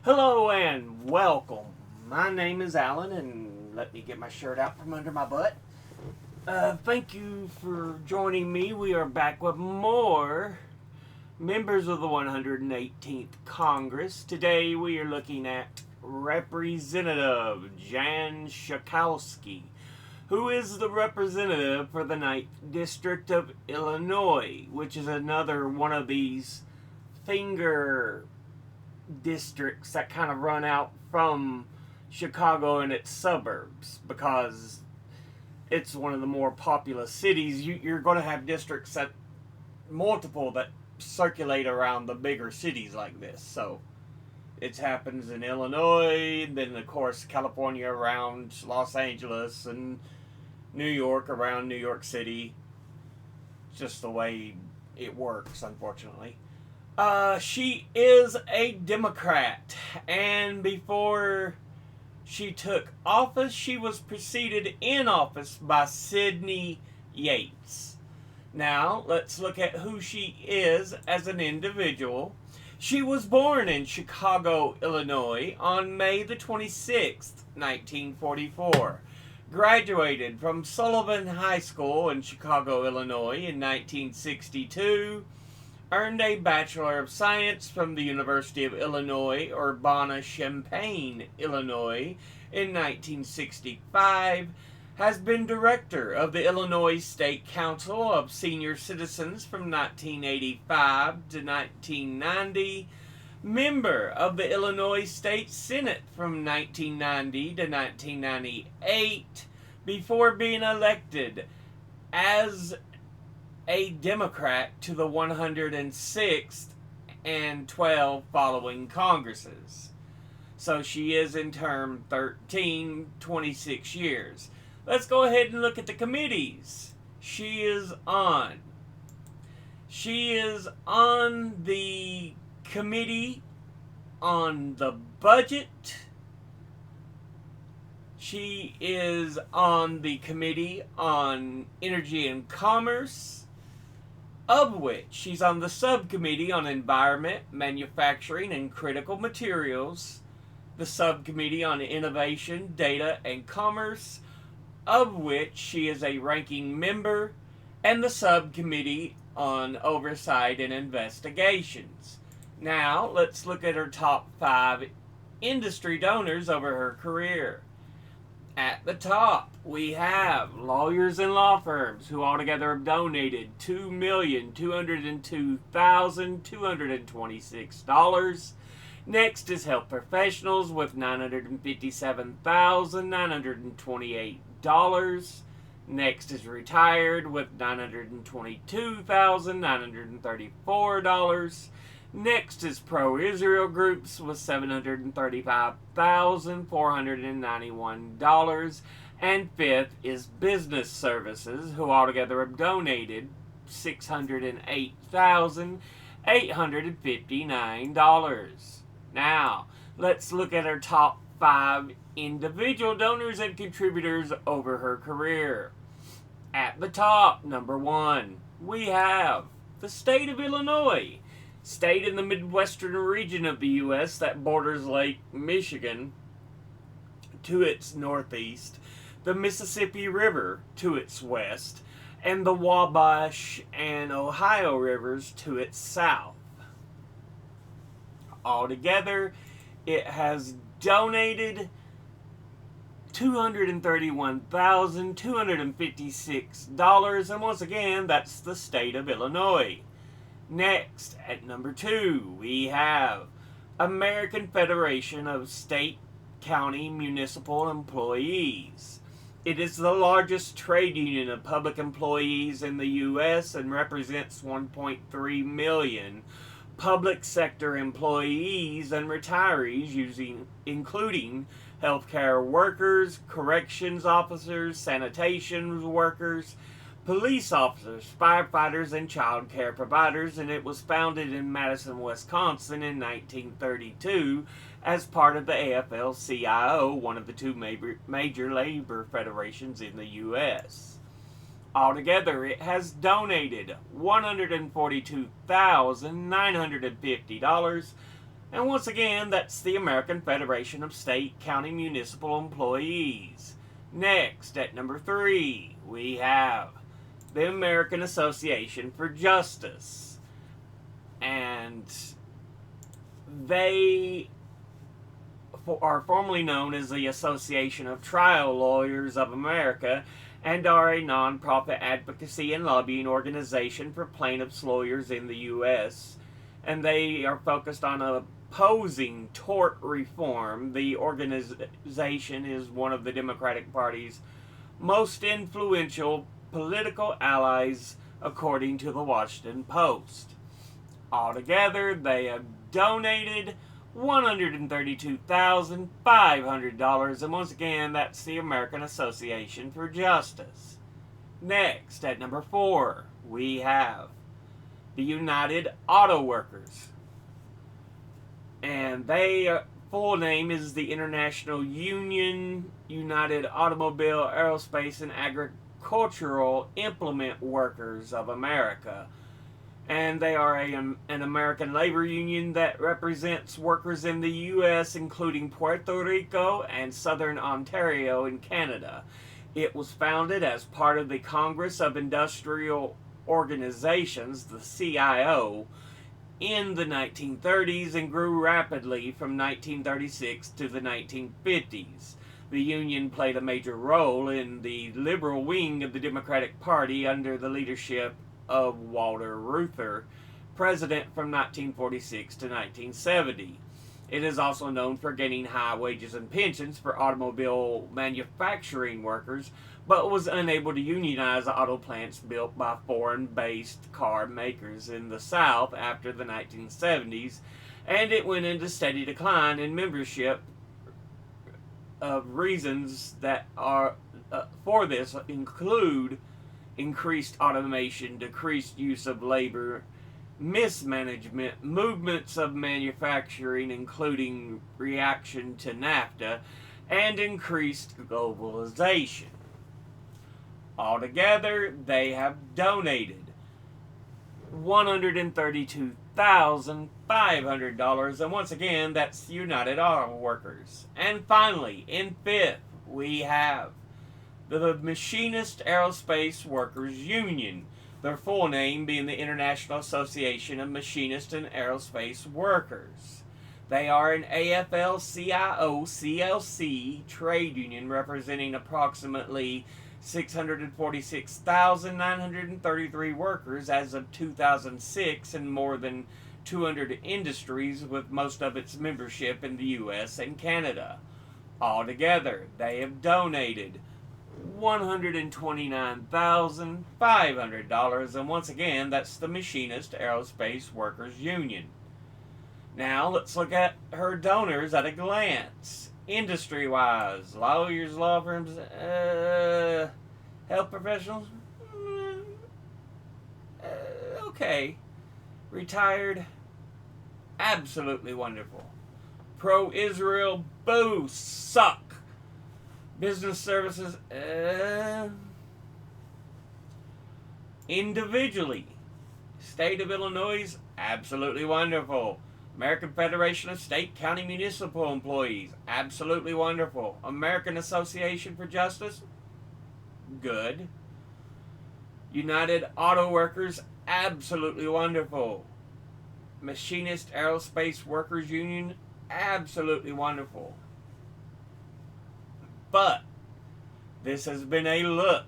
Hello and welcome. My name is Alan, and let me get my shirt out from under my butt. Thank you for joining me. We are back with more members of the 118th Congress. Today we are looking at Representative Jan Schakowsky, who is the representative for the 9th District of Illinois, which is another one of these finger districts that kind of run out from Chicago and its suburbs, because it's one of the more populous cities. You're going to have districts that multiple that circulate around the bigger cities like this. So it happens in Illinois, then of course California around Los Angeles, and New York around New York City. Just the way it works, unfortunately. She is a Democrat, and before she took office, she was preceded in office by Sidney Yates. Now, let's look at who she is as an individual. She was born in Chicago, Illinois on May the 26th, 1944. Graduated from Sullivan High School in Chicago, Illinois in 1962. Earned a Bachelor of Science from the University of Illinois, Urbana-Champaign, Illinois, in 1965, has been Director of the Illinois State Council of Senior Citizens from 1985 to 1990, member of the Illinois State Senate from 1990 to 1998, before being elected as a Democrat to the 106th and 12 following Congresses. So she is in term 13, 26 years. Let's go ahead and look at the committees she is on. She is on the Committee on the Budget. She is on the Committee on Energy and Commerce, of which she's on the Subcommittee on Environment, Manufacturing, and Critical Materials, the Subcommittee on Innovation, Data, and Commerce, of which she is a ranking member, and the Subcommittee on Oversight and Investigations. Now, let's look at her top 5 industry donors over her career. At the top, we have lawyers and law firms, who altogether have donated $2,202,226. Next is health professionals with $957,928. Next is retired with $922,934. Next is pro-Israel groups with $735,491. And fifth is business services, who altogether have donated $608,859. Now, let's look at her top 5 individual donors and contributors over her career. At the top, number 1, we have the state of Illinois. State in the Midwestern region of the U.S. that borders Lake Michigan to its northeast, the Mississippi River to its west, and the Wabash and Ohio rivers to its south. Altogether, it has donated $231,256, and once again, that's the state of Illinois. Next, at number 2, we have American Federation of State, County, Municipal Employees. It is the largest trade union of public employees in the U.S. and represents 1.3 million public sector employees and retirees, including healthcare workers, corrections officers, sanitation workers, police officers, firefighters, and child care providers, and it was founded in Madison, Wisconsin in 1932 as part of the AFL-CIO, one of the 2 major labor federations in the U.S. Altogether, it has donated $142,950 And once again, that's the American Federation of State, County, Municipal Employees. Next, at number 3, we have the American Association for Justice. And they are formerly known as the Association of Trial Lawyers of America and are a non-profit advocacy and lobbying organization for plaintiffs' lawyers in the U.S. And they are focused on opposing tort reform. The organization is one of the Democratic Party's most influential political allies, according to the Washington Post. Altogether, they have donated $132,500, and once again, that's the American Association for Justice. Next, at number 4, we have the United Auto Workers. And their full name is the International Union United Automobile, Aerospace, and Agricultural Implement Workers of America. And they are an American labor union that represents workers in the U.S., including Puerto Rico and Southern Ontario in Canada. It was founded as part of the Congress of Industrial Organizations, the CIO, in the 1930s and grew rapidly from 1936 to the 1950s. The union played a major role in the liberal wing of the Democratic Party under the leadership of Walter Reuther, president from 1946 to 1970. It is also known for gaining high wages and pensions for automobile manufacturing workers, but was unable to unionize auto plants built by foreign-based car makers in the South after the 1970s, and it went into steady decline in membership. Reasons that are for this include increased automation, decreased use of labor, mismanagement, movements of manufacturing, including reaction to NAFTA, and increased globalization. Altogether, they have donated $132,500, and once again, that's United Auto Workers. And finally, in 5th, we have the Machinist Aerospace Workers Union, their full name being the International Association of Machinist and Aerospace Workers. They are an AFL-CIO CLC trade union representing approximately 646,933 workers as of 2006 in more than 200 industries, with most of its membership in the U.S. and Canada. Altogether, they have donated $129,500, and once again, that's the Machinist Aerospace Workers Union. Now, let's look at her donors at a glance. Industry-wise, lawyers, law firms, health professionals, okay. Retired, absolutely wonderful. Pro-Israel, boo, suck. Business services, individually. State of Illinois, absolutely wonderful. American Federation of State, County, Municipal Employees, absolutely wonderful. American Association for Justice, good. United Auto Workers, absolutely wonderful. Machinist Aerospace Workers Union, absolutely wonderful. But this has been a look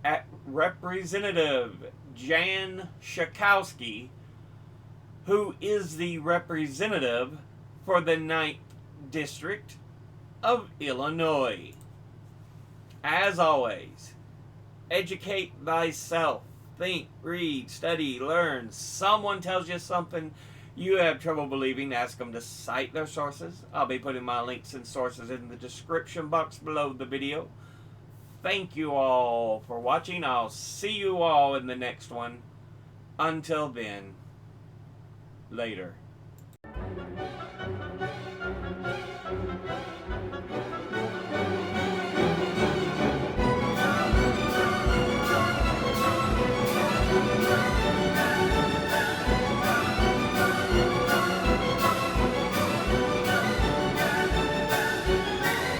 at Representative Jan Schakowsky, who is the representative for the 9th District of Illinois. As always, educate thyself. Think, read, study, learn. Someone tells you something you have trouble believing, ask them to cite their sources. I'll be putting my links and sources in the description box below the video. Thank you all for watching. I'll see you all in the next one. Until then, later.